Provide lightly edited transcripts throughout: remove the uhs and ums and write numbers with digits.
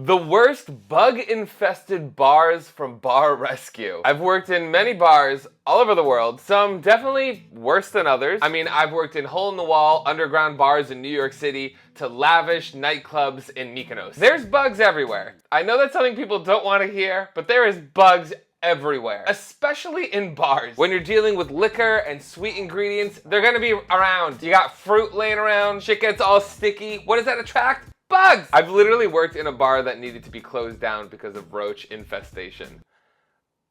The worst bug-infested bars from Bar Rescue. I've worked in many bars all over the world, some definitely worse than others. I mean, I've worked in hole-in-the-wall underground bars in New York City to lavish nightclubs in Mykonos. There's bugs everywhere. I know that's something people don't want to hear, but there is bugs everywhere, especially in bars. When you're dealing with liquor and sweet ingredients, they're gonna be around. You got fruit laying around, shit gets all sticky. What does that attract? Bugs! I've literally worked in a bar that needed to be closed down because of roach infestation.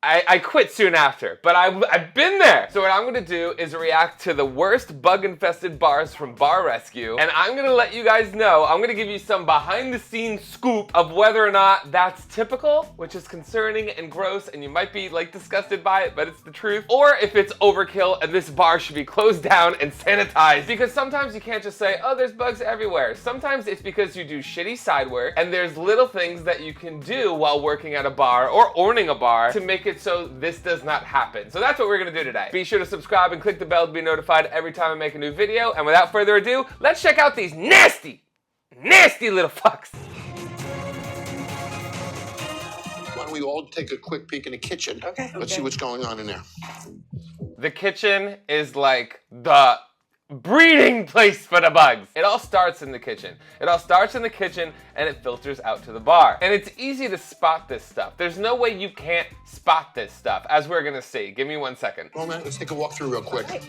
I quit soon after, but I've been there. So what I'm gonna do is react to the worst bug-infested bars from Bar Rescue, and I'm gonna let you guys know, I'm gonna give you some behind-the-scenes scoop of whether or not that's typical, which is concerning and gross, and you might be like disgusted by it, but it's the truth, or if it's overkill and this bar should be closed down and sanitized. Because sometimes you can't just say, oh, there's bugs everywhere. Sometimes it's because you do shitty side work, and there's little things that you can do while working at a bar or owning a bar to make it so this does not happen. So that's what we're gonna do today. Be sure to subscribe and click the bell to be notified every time I make a new video. And without further ado, let's check out these nasty, nasty little fucks. Why don't we all take a quick peek in the kitchen? Okay. Let's see what's going on in there. The kitchen is like the breeding place for the bugs. It all starts in the kitchen. It all starts in the kitchen and it filters out to the bar. And it's easy to spot this stuff. There's no way you can't spot this stuff, as we're gonna see. Give me 1 second. Well, man, let's take a walk through real quick.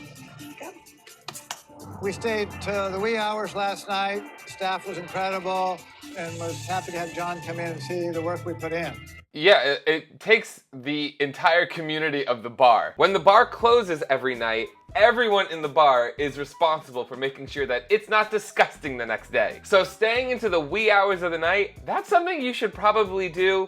We stayed till the wee hours last night. Staff was incredible and was happy to have John come in and see the work we put in. Yeah, it takes the entire community of the bar. When the bar closes every night, everyone in the bar is responsible for making sure that it's not disgusting the next day. So staying into the wee hours of the night, that's something you should probably do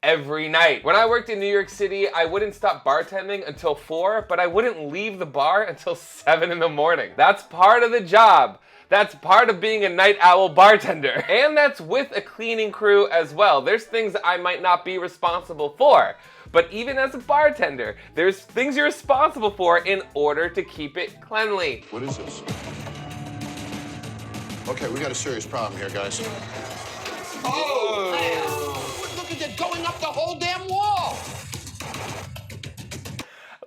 every night. When I worked in New York City, I wouldn't stop bartending until 4, but I wouldn't leave the bar until 7 in the morning. That's part of the job. That's part of being a night owl bartender. And that's with a cleaning crew as well. There's things I might not be responsible for. But even as a bartender, there's things you're responsible for in order to keep it cleanly. What is this? Okay, we got a serious problem here, guys. Oh! Look at it going up the whole damn wall!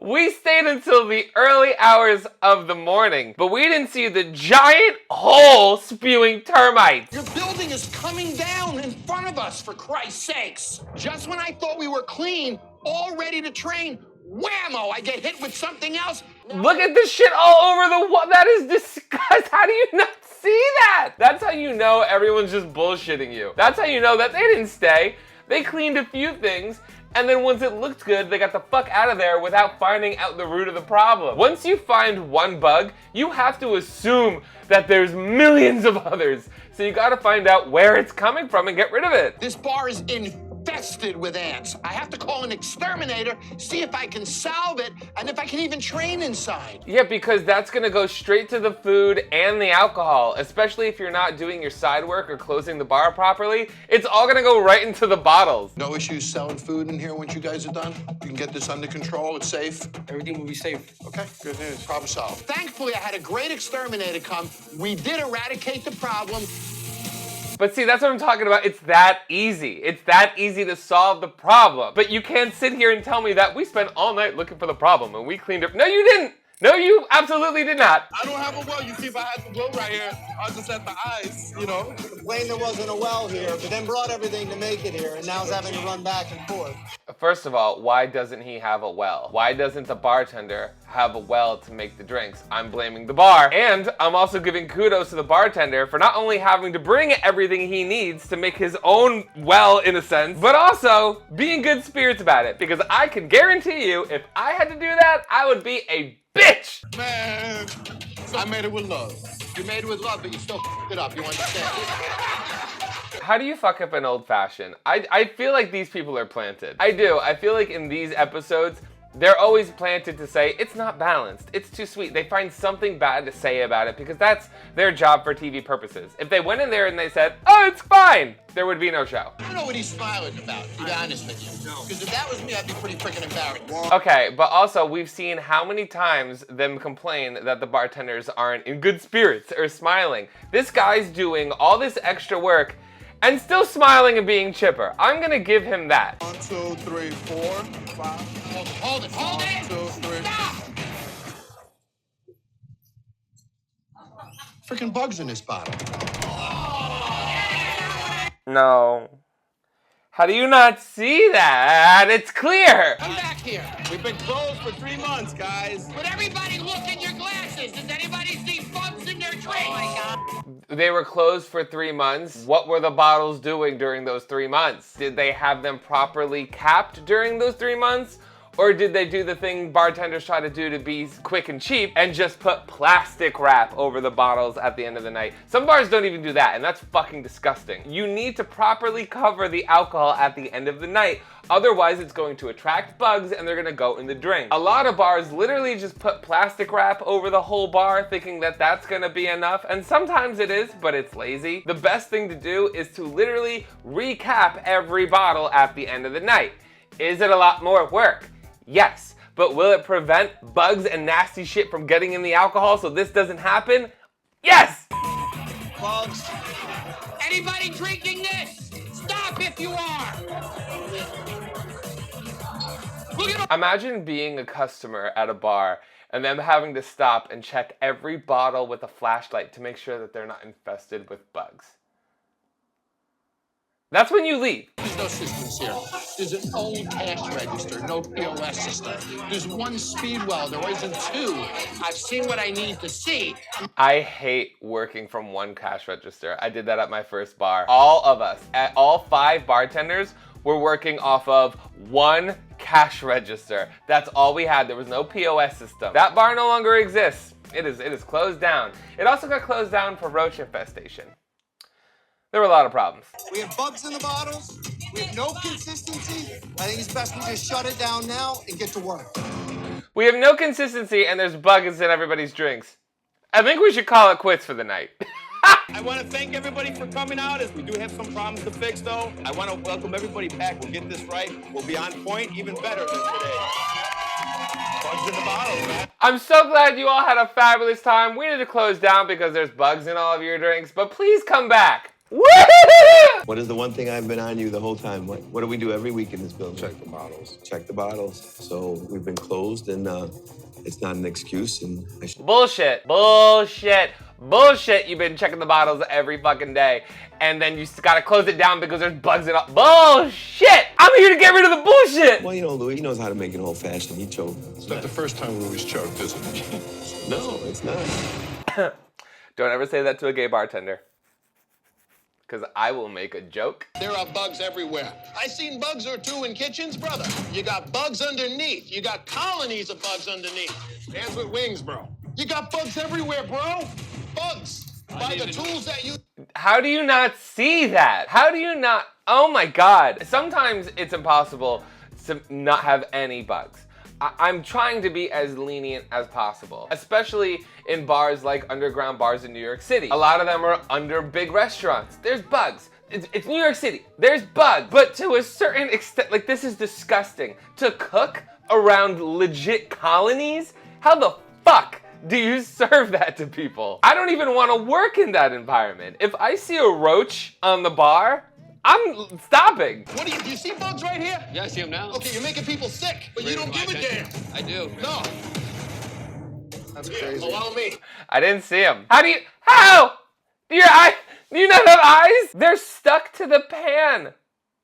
We stayed until the early hours of the morning, but we didn't see the giant hole spewing termites. Your building is coming down in front of us, for Christ's sakes. Just when I thought we were clean, all ready to train, whammo, I get hit with something else. Look at this shit all over the wall. That is disgusting. How do you not see that? That's how you know everyone's just bullshitting you. That's how you know that they didn't stay. They cleaned a few things, and then once it looked good, they got the fuck out of there without finding out the root of the problem. Once you find one bug, you have to assume that there's millions of others. So you gotta find out where it's coming from and get rid of it. This bar is infested with ants. I have to call an exterminator, see if I can solve it, and if I can even train inside. Yeah, because that's gonna go straight to the food and the alcohol, especially if you're not doing your side work or closing the bar properly. It's all gonna go right into the bottles. No issues selling food in here once you guys are done? You can get this under control, it's safe? Everything will be safe. Okay, good news. Problem solved. Thankfully, I had a great exterminator come. We did eradicate the problem. But see, that's what I'm talking about. It's that easy. It's that easy to solve the problem. But you can't sit here and tell me that we spent all night looking for the problem and we cleaned it. No, you didn't. No, you absolutely did not. I don't have a well. You see, if I had the well right here, I'll just let the eyes, you know. Complained there wasn't a well here, but then brought everything to make it here, and now is having to run back and forth. First of all, why doesn't he have a well? Why doesn't the bartender have a well to make the drinks? I'm blaming the bar. And I'm also giving kudos to the bartender for not only having to bring everything he needs to make his own well, in a sense, but also being good spirits about it. Because I can guarantee you, if I had to do that, I would be a bitch! Man, I made it with love. You made it with love, but you still f***ed it up, you understand? How do you fuck up an old fashioned? I feel like these people are planted. I do. I feel like in these episodes, they're always planted to say, it's not balanced, it's too sweet. They find something bad to say about it because that's their job for TV purposes. If they went in there and they said, oh, it's fine, there would be no show. I don't know what he's smiling about, to be honest with you. Because if that was me, I'd be pretty freaking embarrassed. Okay, but also we've seen how many times them complain that the bartenders aren't in good spirits or smiling. This guy's doing all this extra work and still smiling and being chipper. I'm gonna give him that. 1, 2, 3, 4, 5. Hold it. 1, 2, 3. Stop! Freaking bugs in this bottle. No. How do you not see that? It's clear. Come back here. We've been closed for 3 months, guys. Would everybody look in your glasses? Does anybody see bugs in their drink? Oh my God. They were closed for 3 months. What were the bottles doing during those 3 months? Did they have them properly capped during those 3 months? Or did they do the thing bartenders try to do to be quick and cheap and just put plastic wrap over the bottles at the end of the night? Some bars don't even do that, and that's fucking disgusting. You need to properly cover the alcohol at the end of the night. Otherwise, it's going to attract bugs and they're gonna go in the drink. A lot of bars literally just put plastic wrap over the whole bar thinking that that's gonna be enough, and sometimes it is, but it's lazy. The best thing to do is to literally recap every bottle at the end of the night. Is it a lot more work? Yes, but will it prevent bugs and nasty shit from getting in the alcohol so this doesn't happen? Yes! Bugs. Anybody drinking this? Stop if you are. Look at Imagine being a customer at a bar and them having to stop and check every bottle with a flashlight to make sure that they're not infested with bugs. That's when you leave. There's no systems here. There's an old cash register, no POS system. There's one speed well, there isn't two. I've seen what I need to see. I hate working from one cash register. I did that at my first bar. All of us, all 5 bartenders, were working off of one cash register. That's all we had. There was no POS system. That bar no longer exists. It is closed down. It also got closed down for roach infestation. There were a lot of problems. We have bugs in the bottles. We have no consistency. I think it's best we just shut it down now and get to work. We have no consistency and there's bugs in everybody's drinks. I think we should call it quits for the night. I want to thank everybody for coming out, as we do have some problems to fix, though. I want to welcome everybody back. We'll get this right. We'll be on point, even better than today. Bugs in the bottles, man. I'm so glad you all had a fabulous time. We need to close down because there's bugs in all of your drinks, but please come back. Woo-hoo-hoo! What is the one thing I've been on you the whole time? What do we do every week in this building? Check the bottles. Check the bottles. So we've been closed, and it's not an excuse. And I should. Bullshit. Bullshit. Bullshit. You've been checking the bottles every fucking day, and then you gotta close it down because there's bugs in it. Bullshit. I'm here to get rid of the bullshit. Well, you know, Louis, he knows how to make it old-fashioned. He choked. It's not the first time Louis choked, is it? No, it's not. Don't ever say that to a gay bartender, because I will make a joke. There are bugs everywhere. I seen bugs or two in kitchens, brother. You got bugs underneath. You got colonies of bugs underneath. Hands with wings, bro. You got bugs everywhere, bro. Bugs. By the tools that you... How do you not see that? How do you not? Oh my God. Sometimes it's impossible to not have any bugs. I'm trying to be as lenient as possible, especially in bars like underground bars in New York City. A lot of them are under big restaurants. There's bugs. It's New York City. There's bugs. But to a certain extent, like, this is disgusting. To cook around legit colonies? How the fuck do you serve that to people? I don't even want to work in that environment. If I see a roach on the bar, I'm stopping. What do you see bugs right here? Yeah, I see them now. Okay, you're making people sick, but you don't give a damn. I do. No. That's crazy. Allow me. I didn't see him. How? Do you not have eyes? They're stuck to the pan.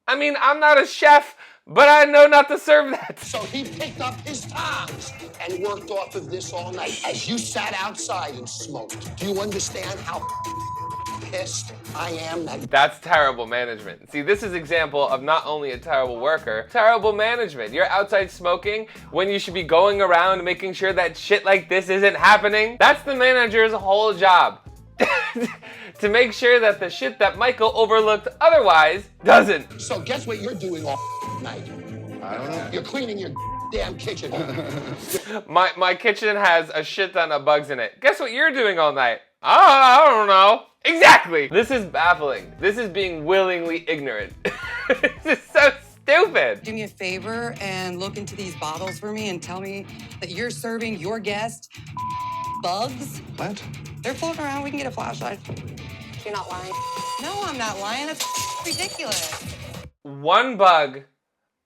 I mean, I'm not a chef, but I know not to serve that. So he picked up his tongs and worked off of this all night as you sat outside and smoked. Do you understand how pissed I am? That's terrible management. See, this is example of not only a terrible worker, terrible management. You're outside smoking when you should be going around making sure that shit like this isn't happening. That's the manager's whole job. To make sure that the shit that Michael overlooked otherwise doesn't. So guess what you're doing all night? I don't know. You're cleaning your damn kitchen. My kitchen has a shit ton of bugs in it. Guess what you're doing all night? I don't know. Exactly. This is baffling. This is being willingly ignorant. This is so stupid. Do me a favor and look into these bottles for me and tell me that you're serving your guest bugs. What? They're floating around. We can get a flashlight. You're not lying. No, I'm not lying. That's ridiculous. One bug,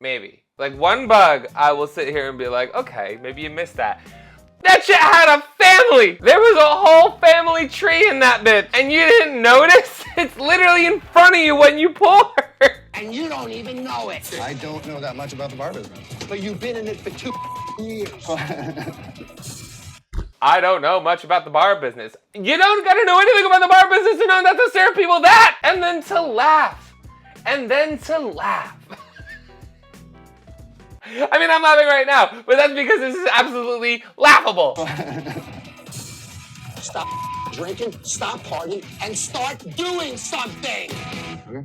maybe. Like one bug, I will sit here and be like, okay, maybe you missed that. That shit had a family! There was a whole family tree in that bit, and you didn't notice? It's literally in front of you when you pour. And you don't even know it. I don't know that much about the bar business. But you've been in it for 2 years. I don't know much about the bar business. You don't gotta know anything about the bar business to know not to serve people that! And then to laugh. And then to laugh. I mean, I'm laughing right now, but that's because this is absolutely laughable. Stop drinking, stop partying, and start doing something.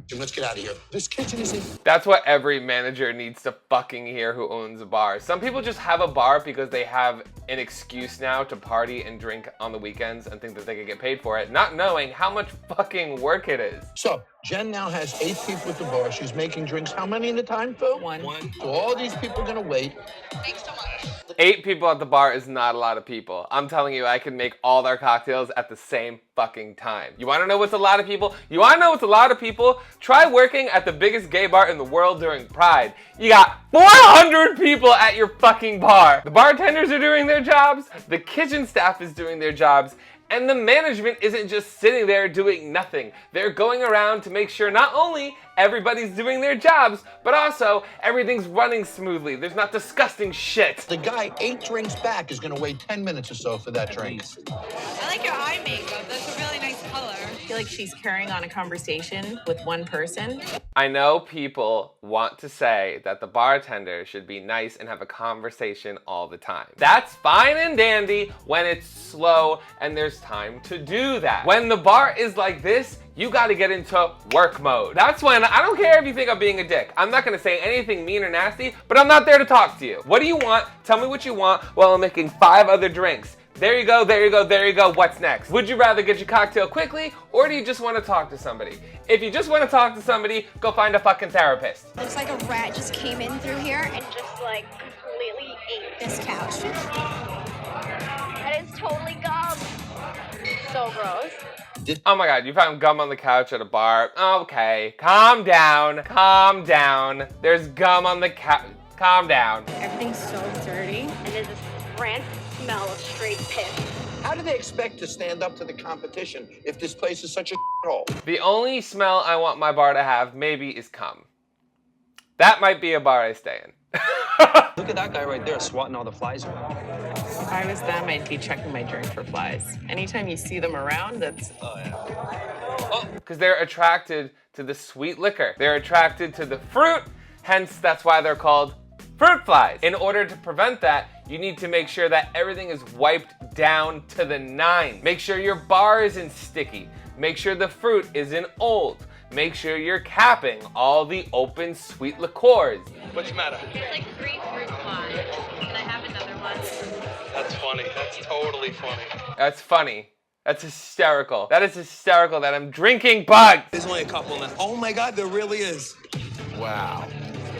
Jim, let's get out of here. This kitchen is in. That's what every manager needs to fucking hear who owns a bar. Some people just have a bar because they have an excuse now to party and drink on the weekends and think that they can get paid for it, not knowing how much fucking work it is. So, Jen now has 8 people at the bar. She's making drinks. How many at a time, Phil? One. So all these people are gonna wait. Thanks so much. 8 people at the bar is not a lot of people. I'm telling you, I can make all their cocktails at the same fucking time. You wanna know what's a lot of people? You wanna know what's a lot of people? Try working at the biggest gay bar in the world during Pride. You got 400 people at your fucking bar. The bartenders are doing their jobs, the kitchen staff is doing their jobs, and the management isn't just sitting there doing nothing. They're going around to make sure not only everybody's doing their jobs, but also everything's running smoothly. There's not disgusting shit. The guy 8 drinks back is gonna wait 10 minutes or so for that drink. I like your eye makeup. That's a really nice color. I feel like she's carrying on a conversation with one person. I know people want to say that the bartender should be nice and have a conversation all the time. That's fine and dandy when it's slow and there's time to do that. When the bar is like this, you gotta get into work mode. That's when, I don't care if you think I'm being a dick. I'm not gonna say anything mean or nasty, but I'm not there to talk to you. What do you want? Tell me what you want while I'm making 5 other drinks. There you go, there you go, there you go, what's next? Would you rather get your cocktail quickly, or do you just wanna talk to somebody? If you just wanna talk to somebody, go find a fucking therapist. Looks like a rat just came in through here and just like completely ate this couch. That is totally gum. So gross. Oh my god, you found gum on the couch at a bar. Okay, calm down, calm down. There's gum on the couch, calm down. Everything's so dirty. And there's this rank smell of straight piss. How do they expect to stand up to the competition if this place is such a hole? The only smell I want my bar to have maybe is cum. That might be a bar I stay in. Look at that guy right there swatting all the flies around. If I was them, I'd be checking my drink for flies. Anytime you see them around, that's... Oh, yeah. Oh, because they're attracted to the sweet liquor. They're attracted to the fruit, hence that's why they're called fruit flies. In order to prevent that, you need to make sure that everything is wiped down to the 9. Make sure your bar isn't sticky. Make sure the fruit isn't old. Make sure you're capping all the open sweet liqueurs. What's the matter? It's like 3 fruit flies. Can I have another one? That's funny. That's totally funny. That's funny. That's hysterical. That is hysterical that I'm drinking bugs. There's only a couple now. Oh my god, there really is. Wow.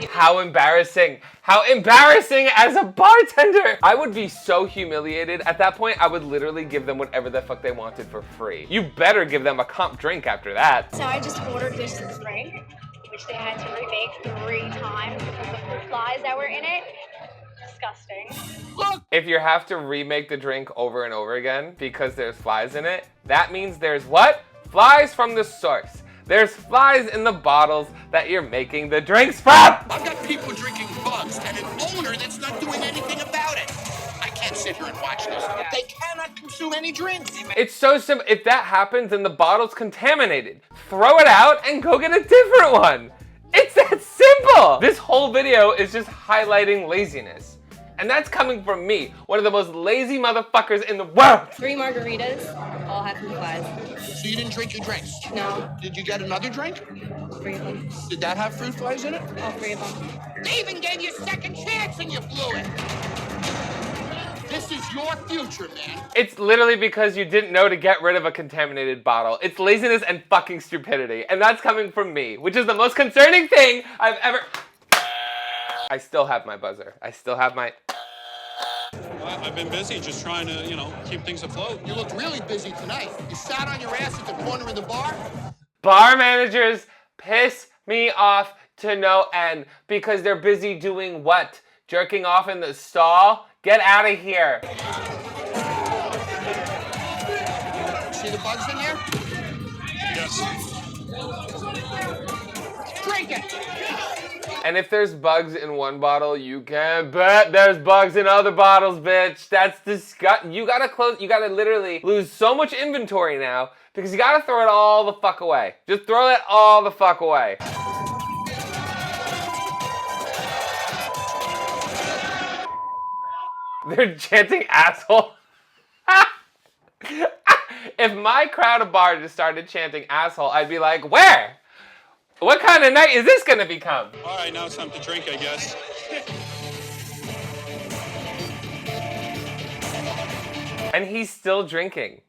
How embarrassing. How embarrassing as a bartender. I would be so humiliated. At that point, I would literally give them whatever the fuck they wanted for free. You better give them a comp drink after that. So I just ordered this drink, which they had to remake 3 times because of the flies that were in it. Disgusting. Look! If you have to remake the drink over and over again because there's flies in it, that means there's what? Flies from the source. There's flies in the bottles that you're making the drinks from! I've got people drinking bugs and an owner that's not doing anything about it. I can't sit here and watch this. They cannot consume any drinks. It's so simple. If that happens and the bottle's contaminated, throw it out and go get a different one. It's that simple! This whole video is just highlighting laziness. And that's coming from me, one of the most lazy motherfuckers in the world. 3 margaritas, all had fruit flies. So you didn't drink your drinks? No. Did you get another drink? 3 of them. Did that have fruit flies in it? All 3 of them. They even gave you a second chance and you blew it. This is your future, man. It's literally because you didn't know to get rid of a contaminated bottle. It's laziness and fucking stupidity. And that's coming from me, which is the most concerning thing I've ever... I still have my buzzer. I still have my... I've been busy just trying to, keep things afloat. You looked really busy tonight. You sat on your ass at the corner of the bar. Bar managers piss me off to no end because they're busy doing what? Jerking off in the stall? Get out of here. See the bugs in there? Yes. Drink it. And if there's bugs in one bottle, you can bet there's bugs in other bottles, bitch. That's disgusting. You gotta literally lose so much inventory now because you gotta throw it all the fuck away. Just throw it all the fuck away. They're chanting asshole. If my crowd of bars just started chanting asshole, I'd be like, where? What kind of night is this gonna become? All right, now it's time to drink, I guess. And he's still drinking.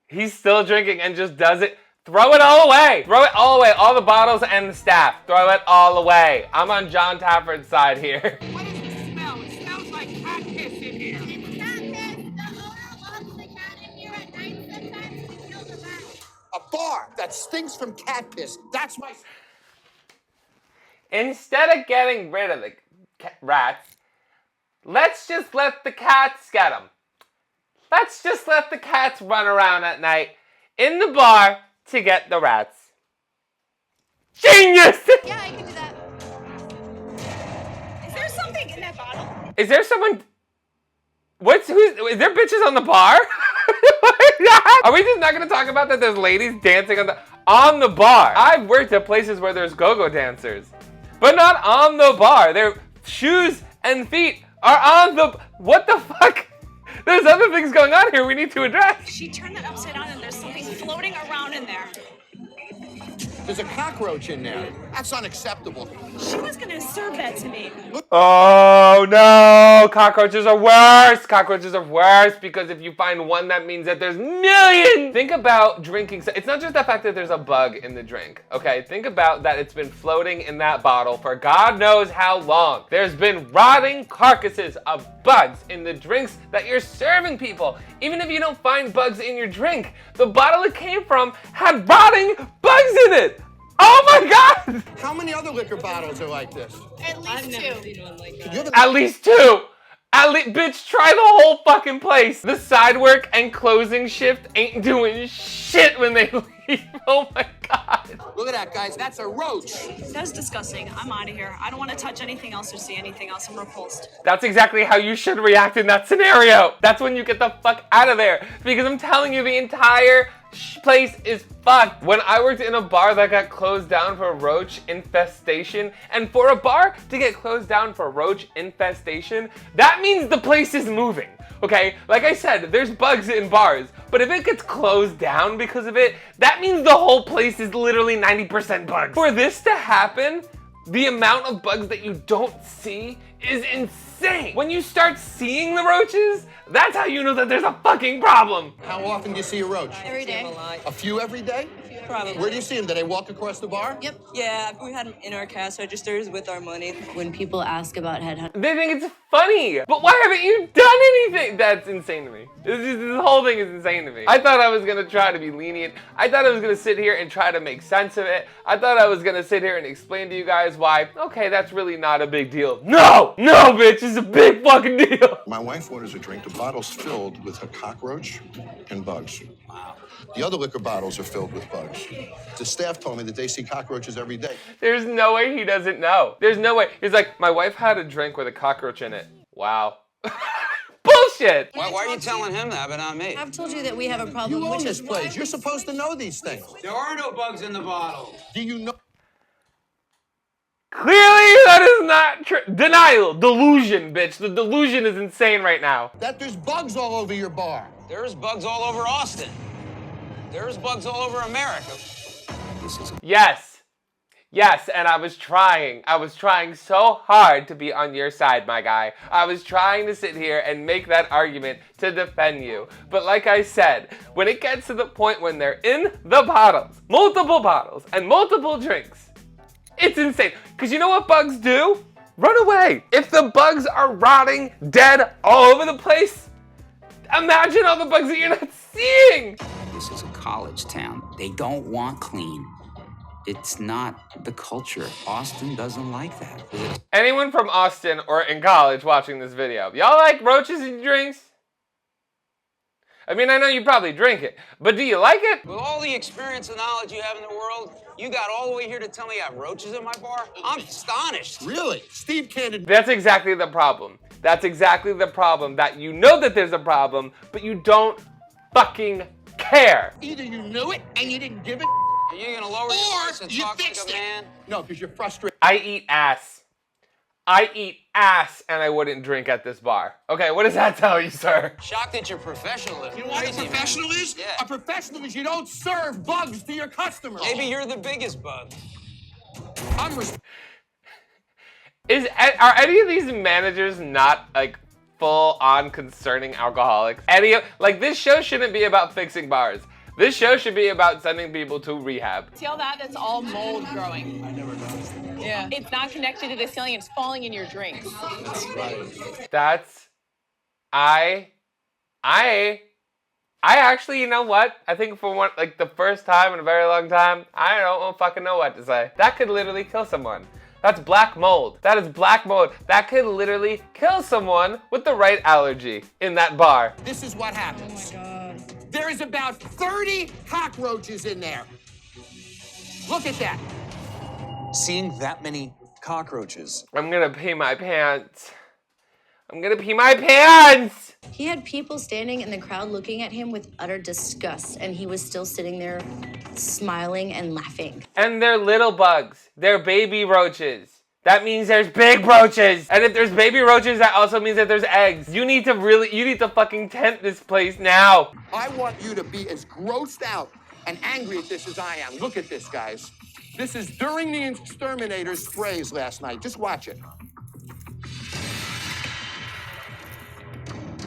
He's still drinking and just does it. Throw it all away. Throw it all away. All the bottles and the staff. Throw it all away. I'm on John Tafford's side here. What is the smell? It smells like cat piss in here. It's cat piss. The owner locks the cat in here at night sometimes to kill the rats. A bar that stinks from cat piss. That's my... Instead of getting rid of the rats, let's just let the cats get them. Let's just let the cats run around at night in the bar to get the rats. Genius! Yeah, I can do that. Is there something in that bottle? Is there someone... Is there bitches on the bar? Are we just not gonna talk about that there's ladies dancing on the bar? I've worked at places where there's go-go dancers, but not on the bar. Their shoes and feet are on the... What the fuck? There's other things going on here we need to address. She turned that upside down and there's something floating around in there. There's a cockroach in there. That's unacceptable. She was gonna serve that to me. Oh no, cockroaches are worse. Cockroaches are worse because if you find one, that means that there's millions. Think about drinking. It's not just the fact that there's a bug in the drink, okay? Think about that it's been floating in that bottle for God knows how long. There's been rotting carcasses of bugs in the drinks that you're serving people. Even if you don't find bugs in your drink, the bottle it came from had rotting bugs in it. Oh my God! How many other liquor bottles are like this? At least I've never two. seen one like that. At least two. Bitch, try the whole fucking place. The side work and closing shift ain't doing shit when they leave. Oh my God. Look at that, guys. That's a roach. That's disgusting. I'm out of here. I don't want to touch anything else or see anything else. I'm repulsed. That's exactly how you should react in that scenario. That's when you get the fuck out of there. Because I'm telling you, the entire place is fucked. When I worked in a bar that got closed down for roach infestation, and for a bar to get closed down for roach infestation, that means the place is moving. Okay, like I said, there's bugs in bars, but if it gets closed down because of it, that means the whole place is literally 90% bugs. For this to happen, the amount of bugs that you don't see is insane. When you start seeing the roaches, that's how you know that there's a fucking problem. How often do you see a roach? Every day. A few every day? Probably. Where do you see them? Do they walk across the bar? Yep. Yeah, we had them in our cash registers with our money. When people ask about headhunters, They think it's funny, but why haven't you done anything? That's insane to me. This whole thing is insane to me. I thought I was gonna try to be lenient. I thought I was gonna sit here and try to make sense of it. I thought I was gonna sit here and explain to you guys why, okay, that's really not a big deal. No, bitch, it's a big fucking deal. My wife orders a drink. The bottle's filled with a cockroach and bugs. Wow. The other liquor bottles are filled with bugs. The staff told me that they see cockroaches every day. There's no way he doesn't know. There's no way. He's like, my wife had a drink with a cockroach in it. Wow. Bullshit. Why are you telling him that, but not me? I've told you that we have a problem. You own which this is place. You're supposed to know these things. There are no bugs in the bottle. Do you know? Clearly, that is not true. Denial. Delusion, bitch. The delusion is insane right now. That there's bugs all over your bar. There's bugs all over Austin. There's bugs all over America. Yes. Yes, and I was trying. I was trying so hard to be on your side, my guy. I was trying to sit here and make that argument to defend you. But like I said, when it gets to the point when they're in the bottles, multiple bottles and multiple drinks, it's insane. Because you know what bugs do? run away. If the bugs are rotting, dead all over the place, imagine all the bugs that you're not seeing. This is a college town. They don't want clean. It's not the culture. Austin doesn't like that. Anyone from Austin or in college watching this video, y'all like roaches in your drinks? I mean, I know you probably drink it, but do you like it? With all the experience and knowledge you have in the world, you got all the way here to tell me I have roaches in my bar? I'm astonished. Really? Steve can't. That's exactly the problem. That's exactly the problem, that you know that there's a problem, but you don't fucking care. Either you knew it and you didn't give it, Are you gonna lower your voice and talk like a man? No, because you're frustrated. I eat ass. I eat ass and I wouldn't drink at this bar. Okay, what does that tell you, sir? Shocked at your professionalism. You know what a Crazy, professional man. is? Yeah. A professional is you don't serve bugs to your customers. Maybe you're the biggest bug. Are any of these managers not like full on concerning alcoholics? This show shouldn't be about fixing bars. This show should be about sending people to rehab. See all that? That's all mold growing. I never noticed that. Yeah. It's not connected to the ceiling. It's falling in your drinks. That's right. That's, I actually, you know what? I think for one, like the first time in a very long time, I don't fucking know what to say. That could literally kill someone. That's black mold. That is black mold. That could literally kill someone with the right allergy in that bar. This is what happens. Oh my God. There is about 30 cockroaches in there. Look at that. Seeing that many cockroaches. I'm gonna pee my pants. I'm gonna pee my pants! He had people standing in the crowd looking at him with utter disgust, and he was still sitting there smiling and laughing. And they're little bugs. They're baby roaches. That means there's big roaches. And if there's baby roaches, that also means that there's eggs. You need to fucking tent this place now. I want you to be as grossed out and angry at this as I am. Look at this, guys. This is during the Exterminator's sprays last night. Just watch it.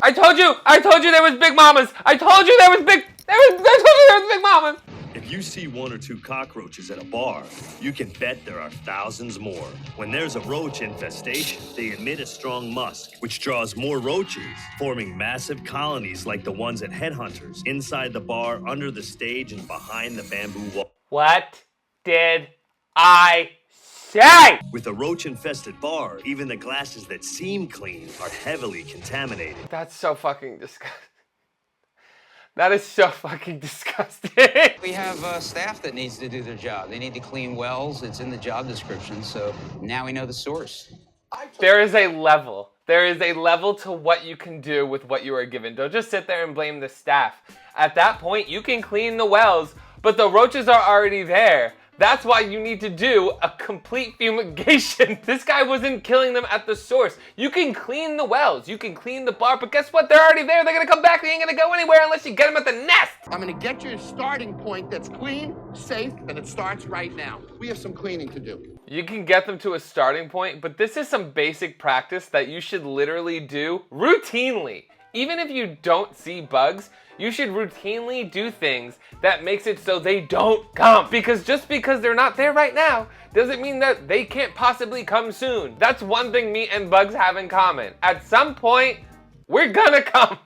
I told you there was big mamas. I told you there was big mamas. If you see 1 or 2 cockroaches at a bar, you can bet there are thousands more. When there's a roach infestation, they emit a strong musk, which draws more roaches, forming massive colonies like the ones at Headhunters, inside the bar, under the stage, and behind the bamboo wall. What did I say? With a roach-infested bar, even the glasses that seem clean are heavily contaminated. That's so fucking disgusting. That is so fucking disgusting. We have staff that needs to do their job. They need to clean wells. It's in the job description, so now we know the source. There is a level. There is a level to what you can do with what you are given. Don't just sit there and blame the staff. At that point, you can clean the wells, but the roaches are already there. That's why you need to do a complete fumigation. This guy wasn't killing them at the source. You can clean the wells, you can clean the bar, but guess what? They're already there. They're gonna come back. They ain't gonna go anywhere unless you get them at the nest. I'm gonna get you a starting point that's clean, safe, and it starts right now. We have some cleaning to do. You can get them to a starting point, but this is some basic practice that you should literally do routinely. Even if you don't see bugs, you should routinely do things that makes it so they don't come. Because just because they're not there right now, doesn't mean that they can't possibly come soon. That's one thing me and bugs have in common. At some point, we're gonna come.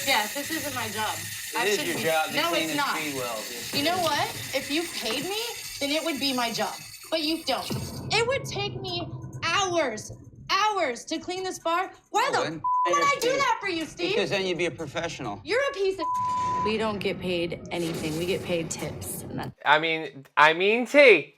Yeah, this isn't my job. It is your job to No, clean it's the not. speed wells. You know what? If you paid me, then it would be my job. But you don't. It would take me hours to clean this bar. Why the would I do that for you, Steve? Because then you'd be a professional. You're a piece of We don't get paid anything. We get paid tips. And that's I mean T.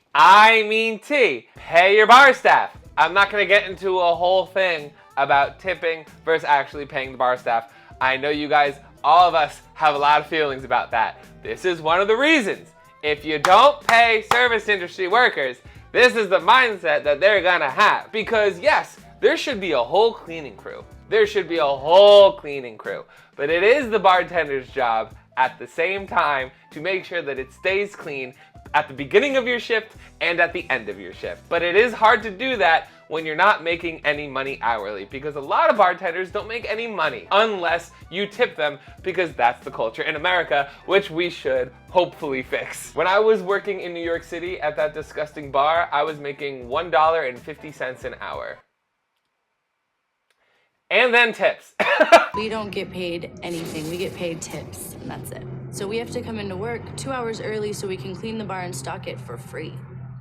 Pay your bar staff. I'm not gonna get into a whole thing about tipping versus actually paying the bar staff. I know you guys, all of us, have a lot of feelings about that. This is one of the reasons. If you don't pay service industry workers, this is the mindset that they're gonna have. Because yes, there should be a whole cleaning crew. There should be a whole cleaning crew. But it is the bartender's job at the same time to make sure that it stays clean at the beginning of your shift and at the end of your shift. But it is hard to do that when you're not making any money hourly, because a lot of bartenders don't make any money unless you tip them, because that's the culture in America, which we should hopefully fix. When I was working in New York City at that disgusting bar, I was making $1.50 an hour. And then tips. We don't get paid anything. We get paid tips, and that's it. So we have to come into work 2 hours early so we can clean the bar and stock it for free.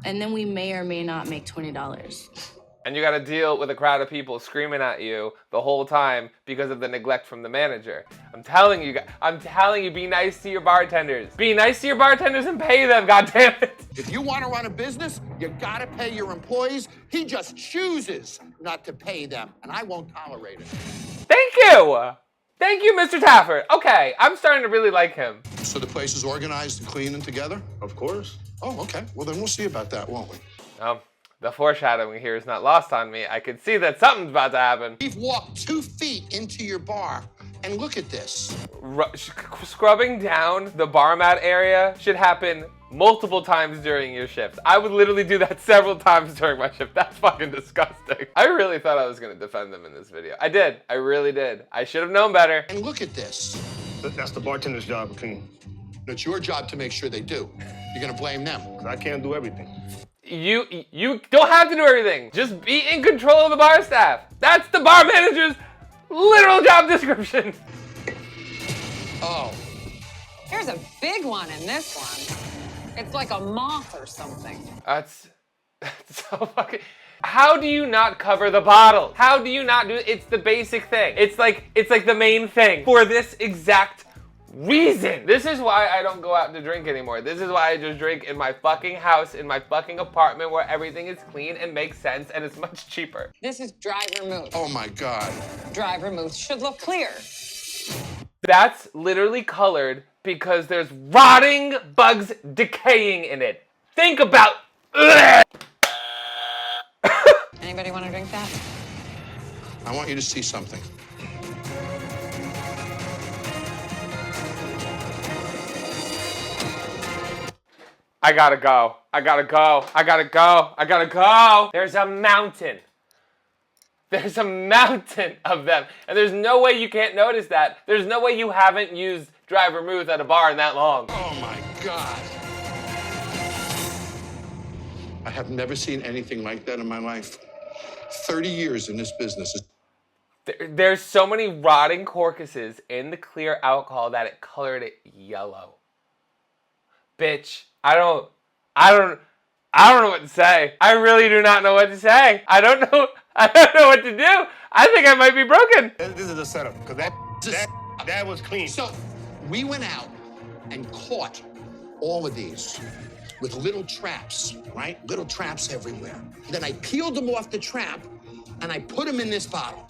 And then we may or may not make $20. And you gotta deal with a crowd of people screaming at you the whole time because of the neglect from the manager. I'm telling you, be nice to your bartenders. Be nice to your bartenders and pay them, goddammit. If you want to run a business, you gotta pay your employees. He just chooses not to pay them, and I won't tolerate it. Thank you! Thank you, Mr. Taffert. Okay, I'm starting to really like him. So the place is organized and clean and together? Of course. Oh, okay. Well, then we'll see about that, won't we? The foreshadowing here is not lost on me. I could see that something's about to happen. We've walked 2 feet into your bar, and look at this. Scrubbing down the bar mat area should happen multiple times during your shift. I would literally do that several times during my shift. That's fucking disgusting. I really thought I was gonna defend them in this video. I did. I really did. I should have known better. And look at this. That's the bartender's job to clean. It's your job to make sure they do. You're gonna blame them. I can't do everything. You don't have to do everything. Just be in control of the bar staff. That's the bar manager's literal job description. Oh. There's a big one in this one. It's like a moth or something. That's so fucking... How do you not cover the bottle? How do you not do it? It's the basic thing. It's like the main thing for this exact reason. This is why I don't go out to drink anymore. This is why I just drink in my fucking house, in my fucking apartment, where everything is clean and makes sense and it's much cheaper. This is dry vermouth. Oh my God. Dry vermouth should look clear. That's literally colored because there's rotting bugs decaying in it. Think about... Anybody want to drink that? I want you to see something. I gotta go. I gotta go. I gotta go. I gotta go. There's a mountain. There's a mountain of them. And there's no way you can't notice that. There's no way you haven't used dry vermouth at a bar in that long. Oh my God. I have never seen anything like that in my life. 30 years in this business. There's so many rotting carcasses in the clear alcohol that it colored it yellow. Bitch, I don't know what to say. I really do not know what to say. I don't know what to do. I think I might be broken. This is a setup, because that was clean. So we went out and caught all of these with little traps, right? Little traps everywhere. Then I peeled them off the trap and I put them in this bottle.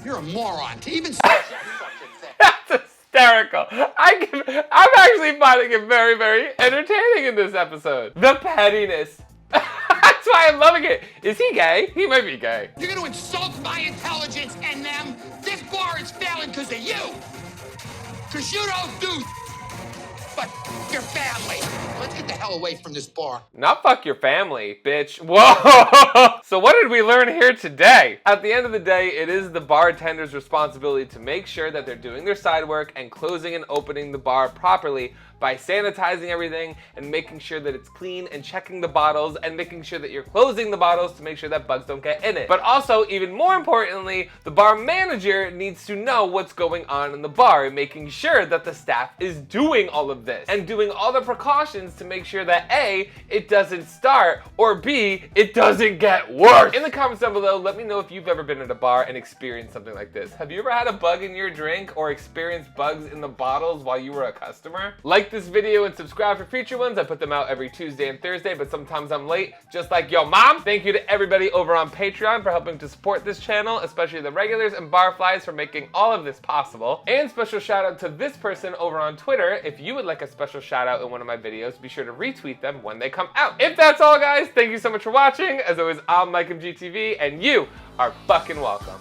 You're a moron to even say such a thing. That's hysterical. I'm actually finding it very, very entertaining in this episode. The pettiness. That's why I'm loving it. Is he gay? He might be gay. You're gonna insult my intelligence and them? This bar is failing because of you. Because you don't do but your family. Let's get the hell away from this bar. Not fuck your family, bitch. Whoa! So what did we learn here today? At the end of the day, it is the bartender's responsibility to make sure that they're doing their side work and closing and opening the bar properly by sanitizing everything and making sure that it's clean and checking the bottles and making sure that you're closing the bottles to make sure that bugs don't get in it. But also, even more importantly, the bar manager needs to know what's going on in the bar and making sure that the staff is doing all of this and doing all the precautions to make sure that A, it doesn't start, or B, it doesn't get worse. In the comments down below, let me know if you've ever been at a bar and experienced something like this. Have you ever had a bug in your drink or experienced bugs in the bottles while you were a customer? Like this video and subscribe for future ones. I put them out every Tuesday and Thursday, but sometimes I'm late, just like yo mom. Thank you to everybody over on Patreon for helping to support this channel, especially the regulars and barflies for making all of this possible. And special shout out to this person over on Twitter. If you would like a special shout out in one of my videos, be sure to retweet them when they come out. If that's all, guys, thank you so much for watching. As always, I'm MikeMGTV, and you are fucking welcome.